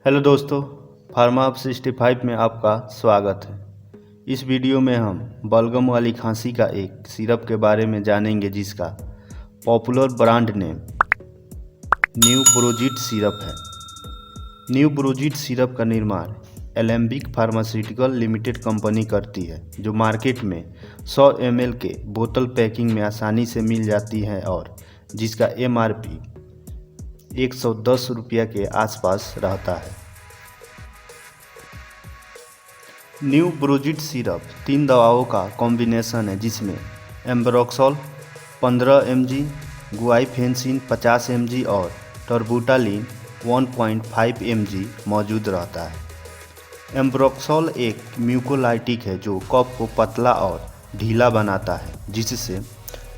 Hello दोस्तों, pharma 65 में आपका स्वागत है। इस वीडियो में हम बलगम वाली खांसी का एक सिरप के बारे में जानेंगे जिसका popular brand name new Brozeet syrup है। न्यू ब्रोजिट सिरप का निर्माण एलेम्बिक फार्मास्यूटिकल लिमिटेड कंपनी करती है, जो मार्केट में 100 ml के बोतल पैकिंग में आसानी से मिल जाती है और जिसका MRP 110 रुपया के आसपास रहता है। न्यू ब्रोजिट सिरप 3 दवाओं का कॉम्बिनेशन है जिसमें एम्ब्रोक्सोल 15 mg, गुआइफेंसिन 50 mg और टर्बुटालिन 1.5 mg मौजूद रहता है। एम्ब्रोक्सोल एक म्यूकोलाइटिक है जो कफ को पतला और ढीला बनाता है, जिससे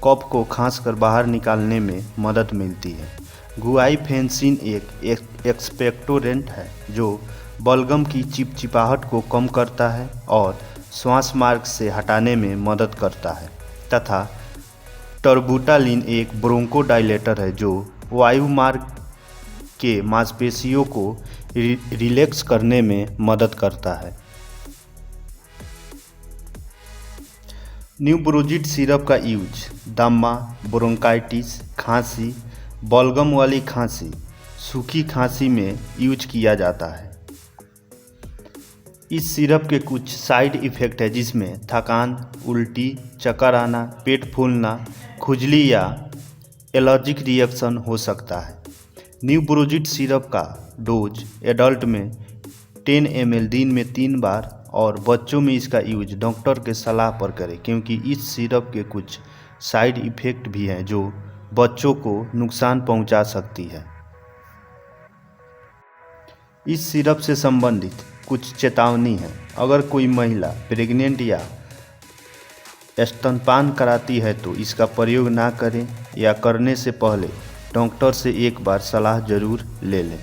कफ को खांसकर बाहर निकालने में मदद मिलती है। गुआइफेंसिन एक एक्सपेक्टोरेंट है जो बलगम की चिपचिपाहट को कम करता है और श्वास मार्ग से हटाने में मदद करता है, तथा टर्बुटालिन एक ब्रोंकोडाइलेटर है जो वायु मार्ग के मांसपेशियों को रिलैक्स करने में मदद करता है। न्यू ब्रोजिट सिरप का यूज दमा, ब्रोंकाइटिस, खांसी, बलगम वाली खांसी, सूखी खांसी में यूज किया जाता है। इस सिरप के कुछ साइड इफ़ेक्ट है जिसमें थकान, उल्टी, चक्कर आना, पेट फूलना, खुजली या एलर्जिक रिएक्शन हो सकता है। न्यू ब्रोजिट सिरप का डोज एडल्ट में 10 ml दिन में 3 बार और बच्चों में इसका यूज डॉक्टर के सलाह पर करें, क्योंकि इस सिरप के कुछ साइड इफ़ेक्ट भी हैं जो बच्चों को नुकसान पहुंचा सकती है। इस सिरप से संबंधित कुछ चेतावनी है। अगर कोई महिला प्रेग्नेंट या स्तनपान कराती है तो इसका प्रयोग ना करें या करने से पहले डॉक्टर से एक बार सलाह जरूर ले लें।